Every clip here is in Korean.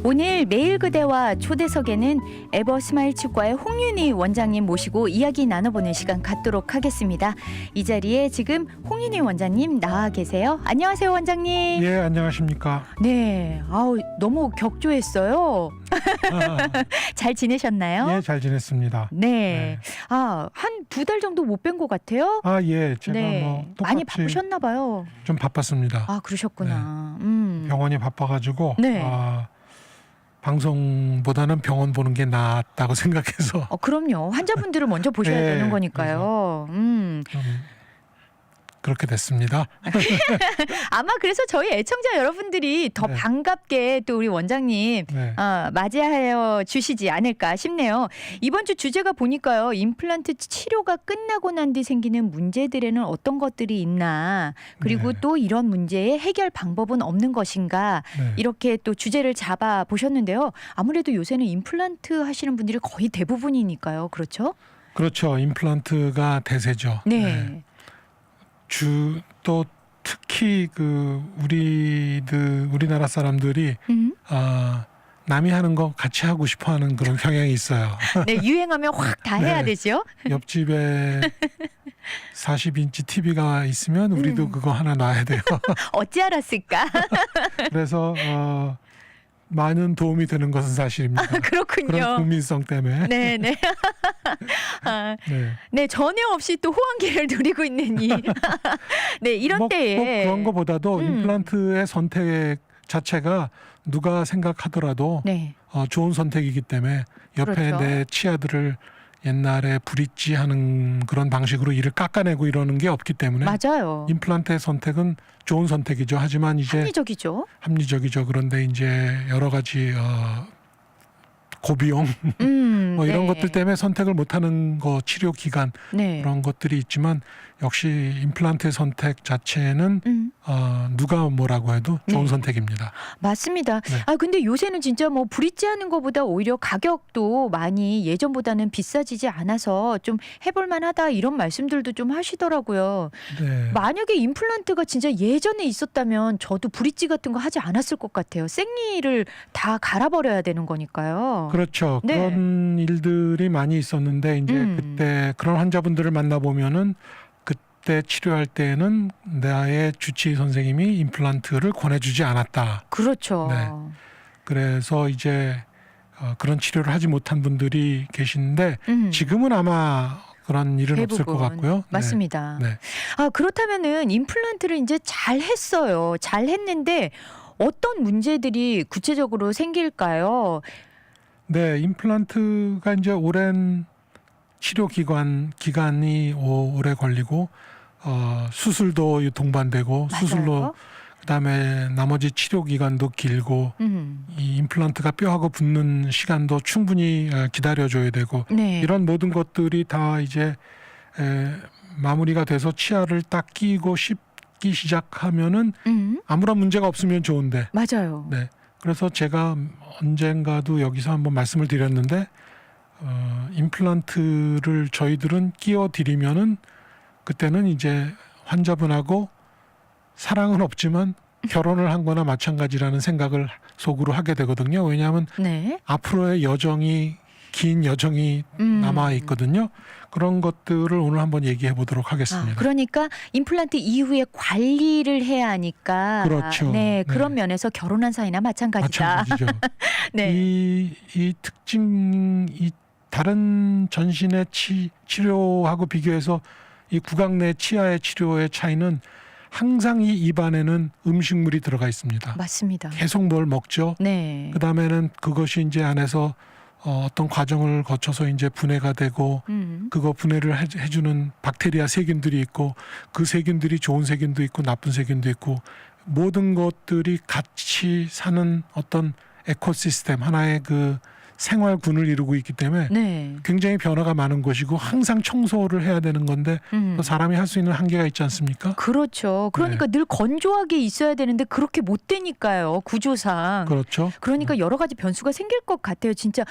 오늘 매일 그대와 초대석에는 에버스마일 치과의 홍윤희 원장님 모시고 이야기 나눠보는 시간 갖도록 하겠습니다. 이 자리에 지금 홍윤희 원장님 나와 계세요. 안녕하세요, 원장님. 예, 안녕하십니까. 네, 아우 너무 격조했어요. 잘 지내셨나요? 예, 잘 지냈습니다. 네. 한 2달 정도 못 뵌 것 같아요. 예, 제가 뭐 똑같이 많이 바쁘셨나 봐요. 좀 바빴습니다. 그러셨구나. 병원이 바빠가지고 네. 방송보다는 병원 보는 게 낫다고 생각해서 그럼요. 환자분들을 먼저 보셔야 네, 되는 거니까요. 좀 그렇게 됐습니다. 아마 그래서 저희 애청자 여러분들이 더 네. 반갑게 또 우리 원장님 네. 맞이하여 주시지 않을까 싶네요. 이번 주 주제가 보니까요. 임플란트 치료가 끝나고 난 뒤 생기는 문제들에는 어떤 것들이 있나, 그리고 네. 또 이런 문제의 해결 방법은 없는 것인가, 네. 이렇게 또 주제를 잡아 보셨는데요. 아무래도 요새는 임플란트 하시는 분들이 거의 대부분이니까요. 그렇죠? 그렇죠. 임플란트가 대세죠. 네. 또 특히 우리나라 사람들이 남이 하는 거 같이 하고 싶어하는 그런 경향이 있어요. 네, 유행하면 확 다 해야 네. 되죠. 옆집에 40인치 TV가 있으면 우리도 그거 하나 놔야 돼요. 어찌 알았을까? 그래서 많은 도움이 되는 것은 사실입니다. 그렇군요. 그런 국민성 때문에. 네. 네. 네, 전혀 없이 또 호황기를 누리고 있는 네, 이런 때에 그런 거보다도 임플란트의 선택 자체가 누가 생각하더라도 네. 좋은 선택이기 때문에 옆에 그렇죠. 내 치아들을 옛날에 브릿지 하는 그런 방식으로 이를 깎아내고 이러는 게 없기 때문에 맞아요. 임플란트의 선택은 좋은 선택이죠. 하지만 이제 합리적이죠. 합리적이죠. 그런데 이제 여러 가지 고비용 뭐 이런 네. 것들 때문에 선택을 못하는 거, 치료 기간 네. 그런 것들이 있지만 역시 임플란트의 선택 자체는 누가 뭐라고 해도 좋은 네. 선택입니다. 맞습니다. 네. 근데 요새는 진짜 뭐 브릿지 하는 것보다 오히려 가격도 많이 예전보다는 비싸지지 않아서 좀 해볼 만하다 이런 말씀들도 좀 하시더라고요. 네. 만약에 임플란트가 진짜 예전에 있었다면 저도 브릿지 같은 거 하지 않았을 것 같아요. 생리를 다 갈아버려야 되는 거니까요. 그렇죠. 네. 그런 일들이 많이 있었는데 이제 그때 그런 환자분들을 만나보면은 그때 치료할 때는 나의 주치의 선생님이 임플란트를 권해주지 않았다. 그렇죠. 네. 그래서 이제 그런 치료를 하지 못한 분들이 계신데 지금은 아마 그런 일은 없을 것 같고요. 맞습니다. 네. 그렇다면은 임플란트를 이제 잘 했어요. 잘 했는데 어떤 문제들이 구체적으로 생길까요? 네, 임플란트가 이제 오랜 치료 기간이 오래 걸리고 수술도 동반되고 맞아요. 수술로 그다음에 나머지 치료 기간도 길고 이 임플란트가 뼈하고 붙는 시간도 충분히 기다려줘야 되고 네. 이런 모든 것들이 다 이제 마무리가 돼서 치아를 딱 끼고 씹기 시작하면은 아무런 문제가 없으면 좋은데 맞아요. 네. 그래서 제가 언젠가도 여기서 한번 말씀을 드렸는데 임플란트를 저희들은 끼워 드리면은 그때는 이제 환자분하고 사랑은 없지만 결혼을 한 거나 마찬가지라는 생각을 속으로 하게 되거든요. 왜냐하면 네. 앞으로의 긴 여정이 남아 있거든요. 그런 것들을 오늘 한번 얘기해 보도록 하겠습니다. 그러니까 임플란트 이후에 관리를 해야 하니까 그렇죠. 네, 네. 그런 면에서 결혼한 사이나 마찬가지다. 마찬가지죠. 네. 이 특징, 이 다른 전신의 치료하고 비교해서 이 구강 내 치아의 치료의 차이는 항상 이 입안에는 음식물이 들어가 있습니다. 맞습니다. 계속 뭘 먹죠. 네. 그 다음에는 그것이 이제 안에서 어떤 과정을 거쳐서 이제 분해가 되고 그거 분해를 해주는 박테리아 세균들이 있고 그 세균들이 좋은 세균도 있고 나쁜 세균도 있고 모든 것들이 같이 사는 어떤 에코시스템 하나의 그 생활군을 이루고 있기 때문에 네. 굉장히 변화가 많은 것이고 항상 청소를 해야 되는 건데 또 사람이 할 수 있는 한계가 있지 않습니까? 그렇죠. 그러니까 늘 건조하게 있어야 되는데 그렇게 못 되니까요. 구조상. 그렇죠. 그러니까 여러 가지 변수가 생길 것 같아요. 진짜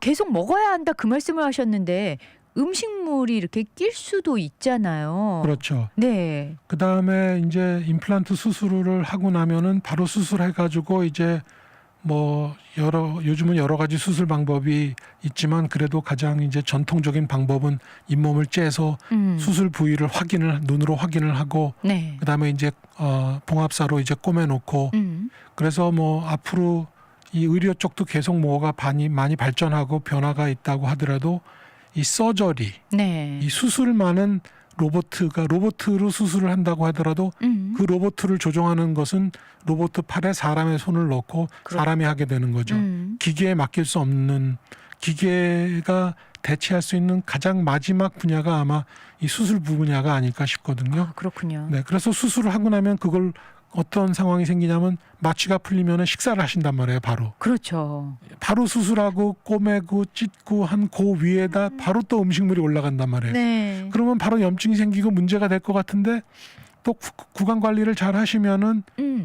계속 먹어야 한다 그 말씀을 하셨는데 음식물이 이렇게 낄 수도 있잖아요. 그렇죠. 네. 그다음에 이제 임플란트 수술을 하고 나면은 바로 수술해가지고 이제 뭐 요즘은 여러 가지 수술 방법이 있지만 그래도 가장 이제 전통적인 방법은 잇몸을 째서 수술 부위를 눈으로 확인을 하고 네. 그다음에 이제 봉합사로 이제 꼬매놓고 그래서 뭐 앞으로 이 의료 쪽도 계속 뭐가 많이 발전하고 변화가 있다고 하더라도 이 서저리, 네. 이 수술만은 로봇으로 수술을 한다고 하더라도 그 로봇을 조종하는 것은 로봇 팔에 사람의 손을 넣고 사람이 하게 되는 거죠. 기계에 맡길 수 없는, 기계가 대체할 수 있는 가장 마지막 분야가 아마 이 수술 분야가 아닐까 싶거든요. 아, 그렇군요. 네, 그래서 수술을 하고 나면 그걸 어떤 상황이 생기냐면 마취가 풀리면 식사를 하신단 말이에요. 그렇죠. 바로 수술하고 꼬매고 찢고 한 그 위에다 바로 또 음식물이 올라간단 말이에요. 네. 그러면 바로 염증이 생기고 문제가 될 것 같은데 또 구강 관리를 잘 하시면은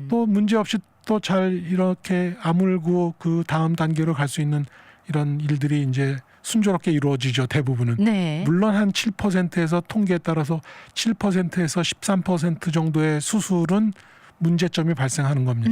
또 문제 없이 또 잘 이렇게 아물고 그 다음 단계로 갈 수 있는 이런 일들이 이제 순조롭게 이루어지죠. 대부분은. 네. 물론 한 7%에서 통계에 따라서 7%에서 13% 정도의 수술은 문제점이 발생하는 겁니다.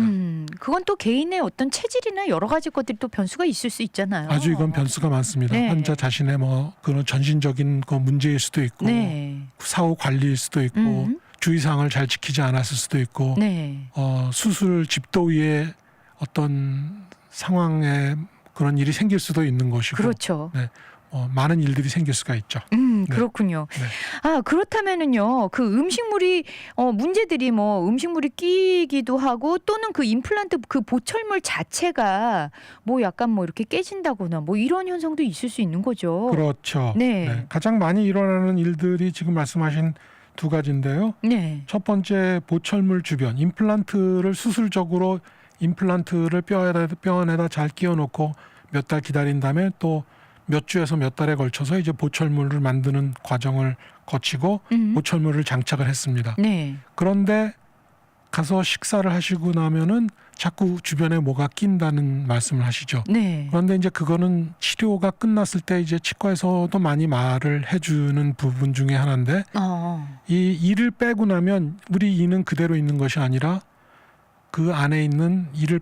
그건 또 개인의 어떤 체질이나 여러 가지 것들이 또 변수가 있을 수 있잖아요. 아주 이건 변수가 많습니다. 네. 환자 자신의 뭐 그런 전신적인 그 문제일 수도 있고 네. 사후 관리일 수도 있고 주의사항을 잘 지키지 않았을 수도 있고 네. 수술 집도위에 어떤 상황에 그런 일이 생길 수도 있는 것이고 그렇죠. 네. 많은 일들이 생길 수가 있죠. 그렇군요. 네. 아, 그렇다면은요, 그 음식물이, 문제들이 뭐 음식물이 끼기도 하고 또는 그 임플란트 그 보철물 자체가 뭐 약간 뭐 이렇게 깨진다거나 뭐 이런 현상도 있을 수 있는 거죠. 그렇죠. 네. 네. 가장 많이 일어나는 일들이 지금 말씀하신 두 가지인데요. 네. 첫 번째 보철물 주변 임플란트를 수술적으로 임플란트를 뼈 안에다 잘 끼워 놓고 몇 달 기다린 다음에 또 몇 주에서 몇 달에 걸쳐서 이제 보철물을 만드는 과정을 거치고 보철물을 장착을 했습니다. 네. 그런데 가서 식사를 하시고 나면은 자꾸 주변에 뭐가 낀다는 말씀을 하시죠. 네. 그런데 이제 그거는 치료가 끝났을 때 이제 치과에서도 많이 말을 해주는 부분 중에 하나인데 이 이를 빼고 나면 우리 이는 그대로 있는 것이 아니라 그 안에 있는 이를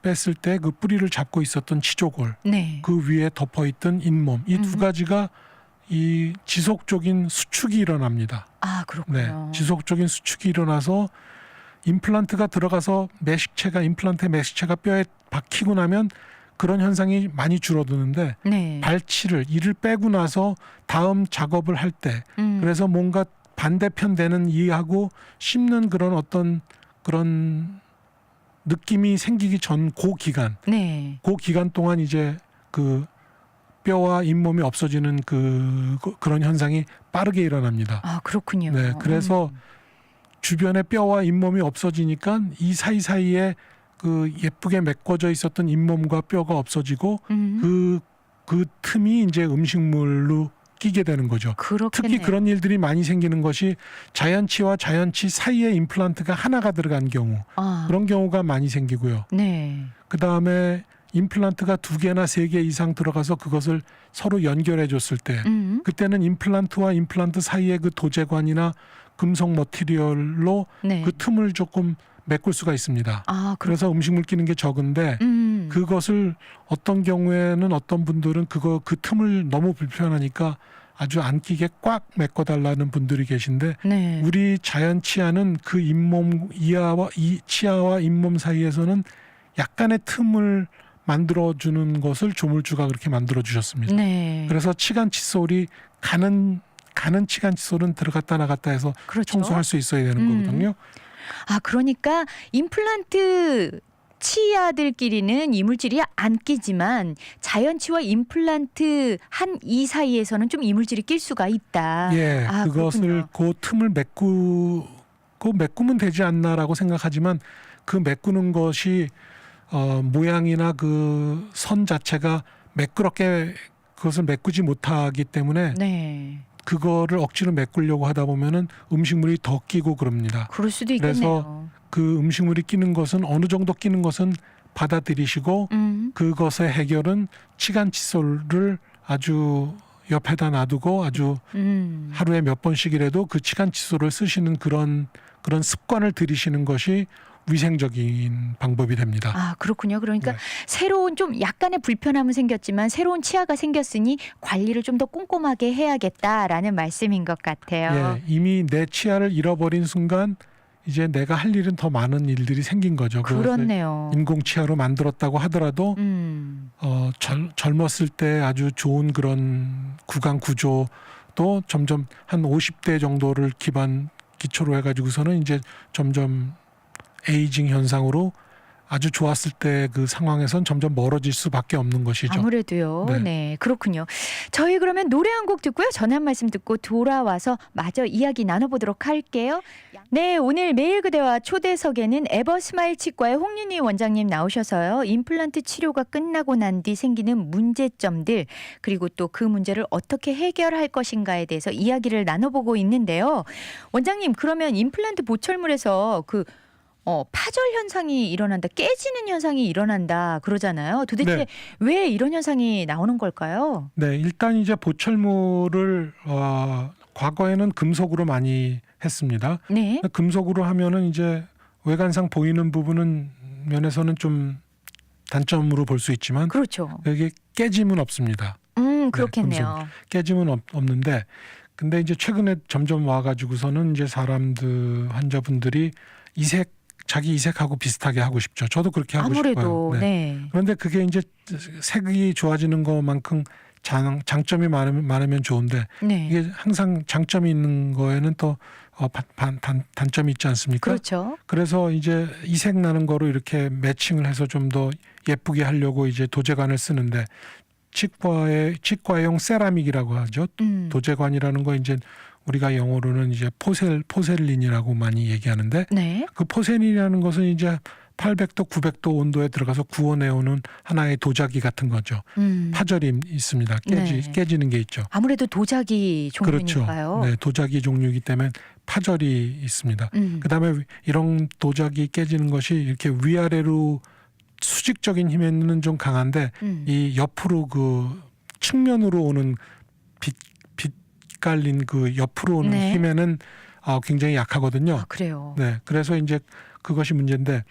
뺐을 때 그 뿌리를 잡고 있었던 치조골, 네. 그 위에 덮어 있던 잇몸, 이 두 가지가 이 지속적인 수축이 일어납니다. 아, 그렇군요. 네, 지속적인 수축이 일어나서 임플란트가 들어가서 임플란트의 매식체가 뼈에 박히고 나면 그런 현상이 많이 줄어드는데 네. 발치를 이를 빼고 나서 다음 작업을 할 때 그래서 뭔가 반대편 되는 이하고 씹는 그런 어떤 그런 느낌이 생기기 전 그 기간, 네. 그 기간 동안 이제 그 뼈와 잇몸이 없어지는 그런 현상이 빠르게 일어납니다. 아, 그렇군요. 네, 그래서 주변에 뼈와 잇몸이 없어지니까 이 사이사이에 그 예쁘게 메꿔져 있었던 잇몸과 뼈가 없어지고 그 틈이 이제 음식물로 끼게 되는 거죠. 그렇겠네요. 특히 그런 일들이 많이 생기는 것이 자연치와 자연치 사이에 임플란트가 하나가 들어간 경우 그런 경우가 많이 생기고요. 네. 그다음에 임플란트가 2개나 3개 이상 들어가서 그것을 서로 연결해 줬을 때 그때는 임플란트와 임플란트 사이의 그 도제관이나 금속 머티리얼로 네. 그 틈을 조금 메꿀 수가 있습니다. 아, 그래서 음식물 끼는 게 적은데 그것을 어떤 경우에는 어떤 분들은 그 틈을 너무 불편하니까 아주 안 끼게 꽉 메꿔달라는 분들이 계신데 네. 우리 자연 치아는 그 잇몸 치아와 잇몸 사이에서는 약간의 틈을 만들어주는 것을 조물주가 그렇게 만들어 주셨습니다. 네. 그래서 치간 칫솔이 가는 치간 칫솔은 들어갔다 나갔다 해서 그렇죠. 청소할 수 있어야 되는 거거든요. 아, 그러니까 임플란트 치아들끼리는 이물질이 안 끼지만 자연치와 임플란트 한 이 사이에서는 좀 이물질이 낄 수가 있다. 예, 아, 그것을 그렇군요. 그 틈을 메꾸면 되지 않나라고 생각하지만 그 메꾸는 것이 모양이나 그 선 자체가 매끄럽게 그것을 메꾸지 못하기 때문에 네. 그거를 억지로 메꾸려고 하다 보면은 음식물이 더 끼고 그럽니다. 그럴 수도 그래서 있겠네요. 그 음식물이 끼는 것은 어느 정도 끼는 것은 받아들이시고 그것의 해결은 치간 칫솔을 아주 옆에다 놔두고 아주 하루에 몇 번씩이라도 그 치간 칫솔을 쓰시는 그런 습관을 들이시는 것이 위생적인 방법이 됩니다. 아, 그렇군요. 그러니까 네. 새로운 좀 약간의 불편함은 생겼지만 새로운 치아가 생겼으니 관리를 좀 더 꼼꼼하게 해야겠다라는 말씀인 것 같아요. 예, 이미 내 치아를 잃어버린 순간 이제 내가 할 일은 더 많은 일들이 생긴 거죠. 그렇네요. 인공 치아로 만들었다고 하더라도 젊었을 때 아주 좋은 그런 구강 구조도 점점 한 50대 정도를 기초로 해가지고서는 이제 점점 에이징 현상으로 아주 좋았을 때 그 상황에선 점점 멀어질 수밖에 없는 것이죠. 아무래도요. 네. 네, 그렇군요. 저희 그러면 노래 한 곡 듣고요. 전에 한 말씀 듣고 돌아와서 마저 이야기 나눠보도록 할게요. 네, 오늘 매일 그대와 초대석에는 에버스마일 치과의 홍윤희 원장님 나오셔서요. 임플란트 치료가 끝나고 난 뒤 생기는 문제점들 그리고 또 그 문제를 어떻게 해결할 것인가에 대해서 이야기를 나눠보고 있는데요. 원장님, 그러면 임플란트 보철물에서 파절 현상이 일어난다, 깨지는 현상이 일어난다 그러잖아요. 도대체 네. 왜 이런 현상이 나오는 걸까요? 네, 일단 이제 보철물을 과거에는 금속으로 많이 했습니다. 네. 금속으로 하면은 이제 외관상 보이는 부분은 면에서는 좀 단점으로 볼 수 있지만 그렇죠. 여기 깨짐은 없습니다. 그렇겠네요. 깨짐은 없는데 근데 이제 최근에 점점 와가지고서는 이제 환자분들이 자기 이색하고 비슷하게 하고 싶죠. 저도 그렇게 하고 아무래도 싶어요. 네. 그런데 그게 이제 색이 좋아지는 것만큼 장점이 많으면 좋은데 네. 이게 항상 장점이 있는 거에는 또 단점이 있지 않습니까? 그렇죠. 그래서 이제 이색 나는 거로 이렇게 매칭을 해서 좀 더 예쁘게 하려고 이제 도제관을 쓰는데 치과용 세라믹이라고 하죠. 도제관이라는 거 이제 우리가 영어로는 이제 포셀린이라고 많이 얘기하는데 네. 그 포셀린이라는 것은 이제 800도, 900도 온도에 들어가서 구워내오는 하나의 도자기 같은 거죠. 파절이 있습니다. 깨지는 게 있죠. 아무래도 도자기 종류니까요. 그렇죠. 네, 도자기 종류이기 때문에 파절이 있습니다. 그다음에 이런 도자기 깨지는 것이 이렇게 위아래로 수직적인 힘에는 좀 강한데 이 옆으로 그 측면으로 오는 빛 깔린 그 옆으로 오는 네. 힘에는 굉장히 약하거든요. 아, 그래요. 네, 그래서 이제 그것이 문제인데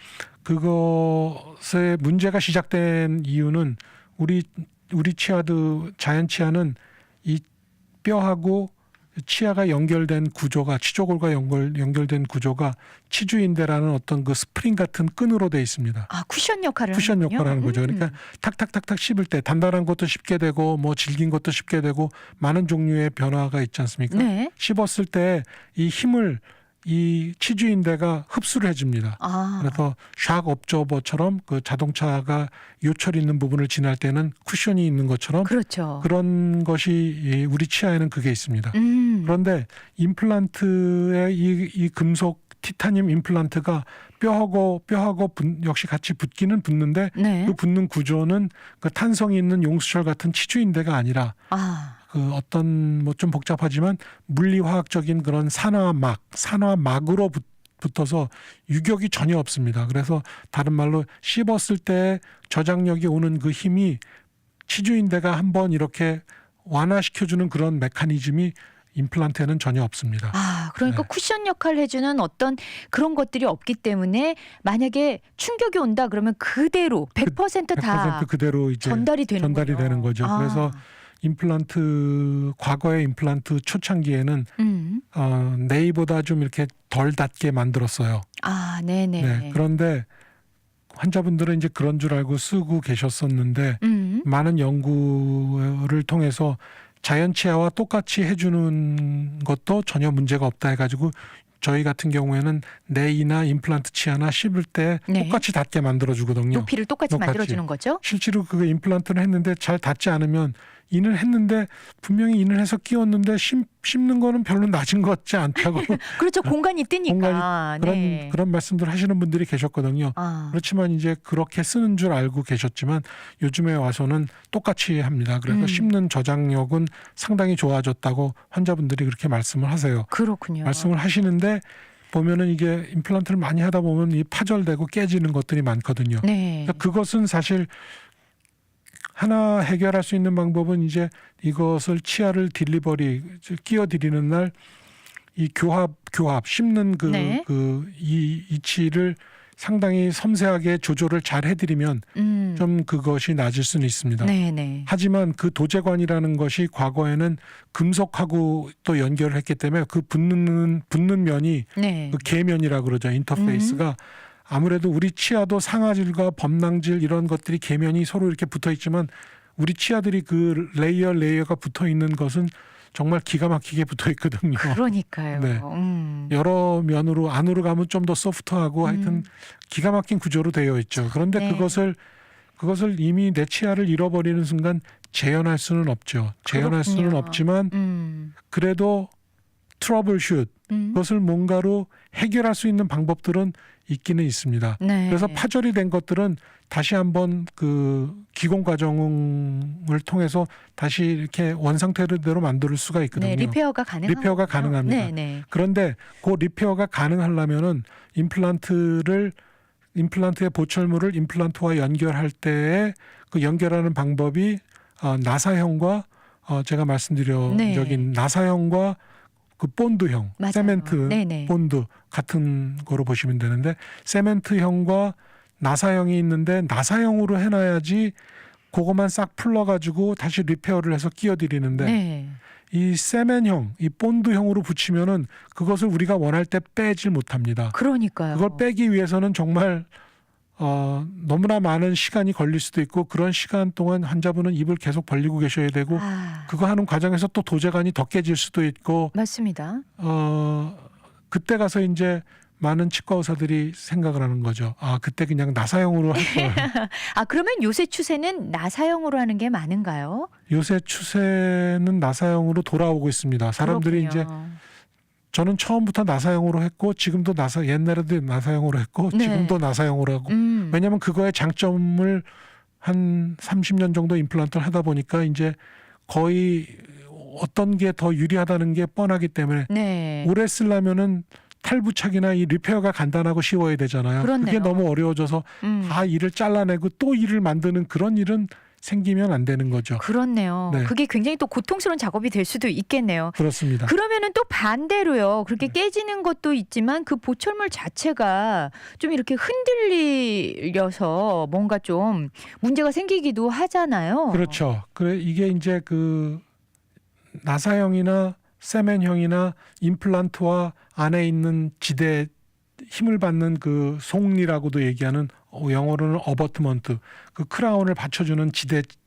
그것의 문제가 시작된 이유는 우리 자연 치아는 이 뼈하고 치아가 연결된 구조가 치조골과 연결된 구조가 치주인대라는 어떤 그 스프링 같은 끈으로 돼 있습니다. 아, 쿠션 역할을 하는 거죠. 그러니까 탁탁탁탁 씹을 때 단단한 것도 씹게 되고 뭐 질긴 것도 씹게 되고 많은 종류의 변화가 있지 않습니까? 네. 씹었을 때 이 힘을 이 치주인대가 흡수를 해줍니다. 그래서 샥 업저버처럼 그 자동차가 요철 있는 부분을 지날 때는 쿠션이 있는 것처럼 그렇죠. 그런 것이 우리 치아에는 그게 있습니다. 그런데 임플란트의 이 금속 티타늄 임플란트가 뼈하고 역시 같이 붙기는 붙는데 네. 그 붙는 구조는 그 탄성이 있는 용수철 같은 치주인대가 아니라 그 어떤 뭐 좀 복잡하지만 물리화학적인 그런 산화막으로 붙어서 유격이 전혀 없습니다. 그래서 다른 말로 씹었을 때 저장력이 오는 그 힘이 치주인대가 한번 이렇게 완화시켜주는 그런 메커니즘이 임플란트에는 전혀 없습니다. 그러니까 네. 쿠션 역할을 해주는 어떤 그런 것들이 없기 때문에 만약에 충격이 온다 그러면 그대로 100%다 100% 그대로 이제 전달이 되는 거죠. 그래서 과거의 임플란트 초창기에는 네이보다 좀 이렇게 덜 닿게 만들었어요. 네네. 네, 그런데 환자분들은 이제 그런 줄 알고 쓰고 계셨었는데 많은 연구를 통해서 자연 치아와 똑같이 해주는 것도 전혀 문제가 없다 해가지고 저희 같은 경우에는 네이나 임플란트 치아나 씹을 때 똑같이 닿게 만들어주거든요. 높이를 똑같이 만들어주는 거죠? 실제로 그 임플란트를 했는데 잘 닿지 않으면 인을 했는데 분명히 인을 해서 끼웠는데 씹는 거는 별로 낮은 것 같지 않다고 그렇죠. 공간이 뜨니까. 그런 말씀들 하시는 분들이 계셨거든요. 그렇지만 이제 그렇게 쓰는 줄 알고 계셨지만 요즘에 와서는 똑같이 합니다. 그래서 씹는 저장력은 상당히 좋아졌다고 환자분들이 그렇게 말씀을 하세요. 그렇군요. 말씀을 하시는데 보면은 이게 임플란트를 많이 하다 보면 이 파절되고 깨지는 것들이 많거든요. 네. 그것은 사실 하나 해결할 수 있는 방법은 이제 이것을 치아를 끼워 드리는 날 이 교합 씹는 이 이치를 상당히 섬세하게 조절을 잘 해드리면 좀 그것이 낮을 수는 있습니다. 네네. 하지만 그 도제관이라는 것이 과거에는 금속하고 또 연결을 했기 때문에 그 붙는 면이 네. 그 계면이라고 그러죠. 인터페이스가 아무래도 우리 치아도 상아질과 범낭질 이런 것들이 계면이 서로 이렇게 붙어 있지만 우리 치아들이 그 레이어가 붙어 있는 것은 정말 기가 막히게 붙어 있거든요. 그러니까요. 네. 여러 면으로 안으로 가면 좀 더 소프트하고 하여튼 기가 막힌 구조로 되어 있죠. 그런데 네. 그것을 이미 내 치아를 잃어버리는 순간 재현할 수는 없죠. 재현할 수는 그렇군요. 없지만 그래도 트러블슛 그것을 뭔가로 해결할 수 있는 방법들은 있기는 있습니다. 네. 그래서 파절이 된 것들은 다시 한번 그 기공 과정을 통해서 다시 이렇게 원상태대로 만들 수가 있거든요. 네, 리페어가 가능합니다. 리페어가 가능합니다. 네, 네. 그런데 그 리페어가 가능하려면은 임플란트의 보철물을 임플란트와 연결할 때에 그 연결하는 방법이 나사형과 제가 말씀드린 네. 나사형과 그 본드형, 맞아요. 세멘트 네네. 본드 같은 거로 보시면 되는데 세멘트형과 나사형이 있는데 나사형으로 해놔야지 그것만 싹 풀러가지고 다시 리페어를 해서 끼워드리는데 네. 이 세멘형, 이 본드형으로 붙이면은 그것을 우리가 원할 때 빼질 못합니다. 그러니까요. 그걸 빼기 위해서는 정말 너무나 많은 시간이 걸릴 수도 있고 그런 시간 동안 환자분은 입을 계속 벌리고 계셔야 되고 그거 하는 과정에서 또 도제관이 더 깨질 수도 있고 맞습니다. 그때 가서 이제 많은 치과 의사들이 생각을 하는 거죠. 그때 그냥 나사형으로 할 걸. 그러면 요새 추세는 나사형으로 하는 게 많은가요? 요새 추세는 나사형으로 돌아오고 있습니다. 사람들이 그렇군요. 이제 저는 처음부터 나사형으로 했고 지금도 옛날에도 나사형으로 했고 네. 지금도 나사형으로 하고 왜냐하면 그거의 장점을 한 30년 정도 임플란트를 하다 보니까 이제 거의 어떤 게 더 유리하다는 게 뻔하기 때문에 네. 오래 쓰려면은 탈부착이나 이 리페어가 간단하고 쉬워야 되잖아요. 그렇네요. 그게 너무 어려워져서 다 이를 잘라내고 또 이를 만드는 그런 일은 생기면 안 되는 거죠. 그렇네요. 네. 그게 굉장히 또 고통스러운 작업이 될 수도 있겠네요. 그렇습니다. 그러면은 또 반대로요. 그렇게 깨지는 것도 있지만 그 보철물 자체가 좀 이렇게 흔들려서 뭔가 좀 문제가 생기기도 하잖아요. 그렇죠. 그래 이게 이제 그 나사형이나 세멘형이나 임플란트와 안에 있는 지대 힘을 받는 그 속리라고도 얘기하는 영어로는 어버트먼트 그 크라운을 받쳐주는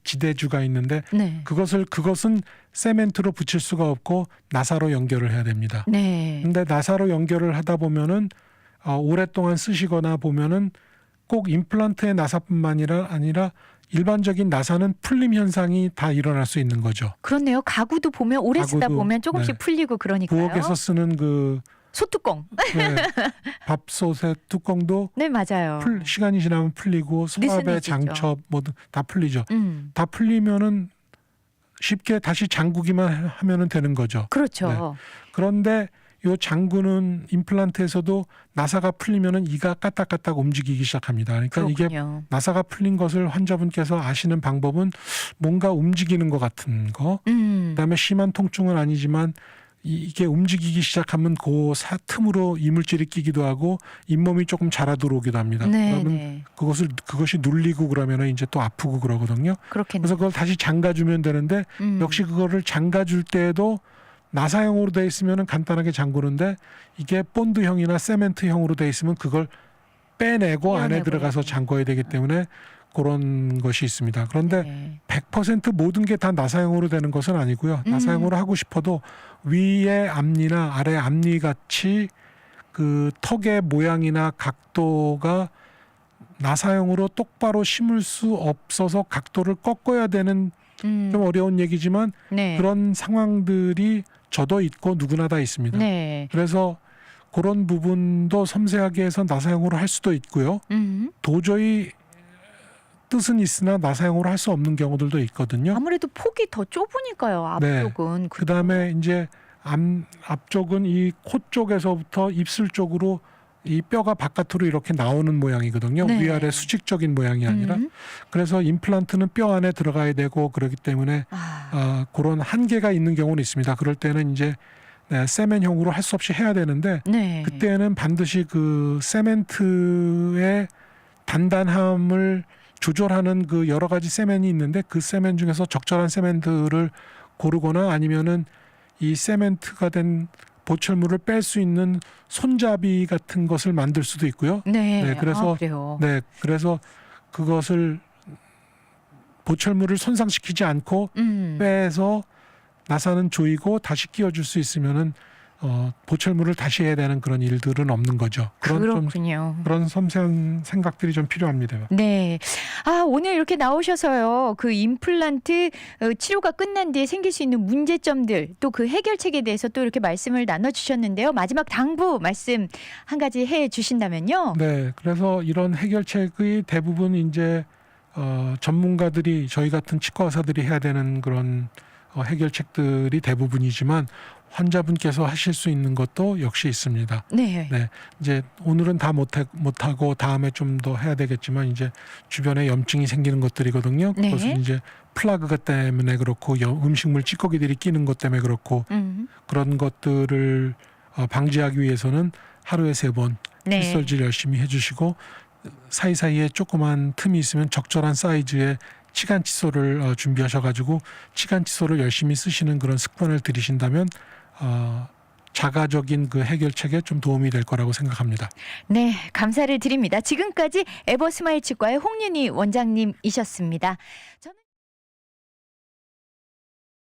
지대주가 있는데 네. 그것은 세멘트로 붙일 수가 없고 나사로 연결을 해야 됩니다. 네. 근데 나사로 연결을 하다 보면은 오랫동안 쓰시거나 보면은 꼭 임플란트의 나사뿐만 아니라 일반적인 나사는 풀림 현상이 다 일어날 수 있는 거죠. 그렇네요. 가구도 보면 오래 쓰다 가구도, 보면 조금씩 네. 풀리고 그러니까요. 부엌에서 쓰는 그 소뚜껑. 네, 밥솥의 뚜껑도 네, 맞아요. 시간이 지나면 풀리고 서랍의 느슨해지죠. 장첩 뭐든 다 풀리죠. 음. 다 풀리면은 쉽게 다시 잠그기만 하면은 되는 거죠. 그렇죠. 네. 그런데 요 장구는 임플란트에서도 나사가 풀리면은 이가 까딱까딱 움직이기 시작합니다. 그러니까 이게 그렇군요. 나사가 풀린 것을 환자분께서 아시는 방법은 뭔가 움직이는 것 같은 거. 그다음에 심한 통증은 아니지만 이게 움직이기 시작하면 그 틈으로 이물질이 끼기도 하고 잇몸이 조금 자라 들어오기도 합니다. 네, 그러면 네. 그것이 눌리고 그러면은 이제 또 아프고 그러거든요. 그렇겠네요. 그래서 그걸 다시 잠가주면 되는데 역시 그거를 잠가줄 때에도 나사형으로 돼 있으면은 간단하게 잠그는데 이게 본드형이나 세멘트형으로 돼 있으면 그걸 빼내고 안에 떼어내고 들어가서 잠궈야 되기 때문에 그런 것이 있습니다. 그런데 네. 100% 모든 게 다 나사형으로 되는 것은 아니고요. 나사형으로 하고 싶어도 위의 앞니나 아래 앞니 같이 그 턱의 모양이나 각도가 나사형으로 똑바로 심을 수 없어서 각도를 꺾어야 되는 좀 어려운 얘기지만 네. 그런 상황들이 저도 있고 누구나 다 있습니다. 네. 그래서 그런 부분도 섬세하게 해서 나사형으로 할 수도 있고요. 도저히 뜻은 있으나 나사형으로 할 수 없는 경우들도 있거든요. 아무래도 폭이 더 좁으니까요. 네. 앞쪽은. 그다음에 이제 앞쪽은 이 코 쪽에서부터 입술 쪽으로 이 뼈가 바깥으로 이렇게 나오는 모양이거든요. 네. 위아래 수직적인 모양이 아니라. 그래서 임플란트는 뼈 안에 들어가야 되고 그렇기 때문에 그런 한계가 있는 경우는 있습니다. 그럴 때는 이제 네, 세멘형으로 할 수 없이 해야 되는데 네. 그때는 반드시 그 세멘트의 단단함을 조절하는 그 여러 가지 세멘이 있는데 그 세멘 중에서 적절한 세멘트를 고르거나 아니면은 이 세멘트가 된 보철물을 뺄 수 있는 손잡이 같은 것을 만들 수도 있고요. 네. 네, 그래서 그래요. 네, 그래서 그것을 보철물을 손상시키지 않고 빼서 나사는 조이고 다시 끼워줄 수 있으면은 보철물을 다시 해야 되는 그런 일들은 없는 거죠. 그렇군요. 그런 섬세한 생각들이 좀 필요합니다. 네. 아, 오늘 이렇게 나오셔서요. 그 임플란트 치료가 끝난 뒤에 생길 수 있는 문제점들 또 그 해결책에 대해서 또 이렇게 말씀을 나눠 주셨는데요. 마지막 당부 말씀 한 가지 해 주신다면요. 네, 그래서 이런 해결책의 대부분 이제 전문가들이 저희 같은 치과 의사들이 해야 되는 그런 해결책들이 대부분이지만 환자분께서 하실 수 있는 것도 역시 있습니다. 네. 네, 이제 오늘은 다 못하고 다음에 좀 더 해야 되겠지만 이제 주변에 염증이 생기는 것들이거든요. 네. 그것은 이제 플라그 때문에 그렇고 음식물 찌꺼기들이 끼는 것 때문에 그렇고 그런 것들을 방지하기 위해서는 하루에 3번 네. 칫솔질 열심히 해주시고 사이사이에 조그만 틈이 있으면 적절한 사이즈의 치간 칫솔을 준비하셔가지고 치간 칫솔을 열심히 쓰시는 그런 습관을 들이신다면 자가적인 그 해결책에 좀 도움이 될 거라고 생각합니다. 네, 감사를 드립니다. 지금까지 에버스마일 치과의 홍윤희 원장님이셨습니다. 저는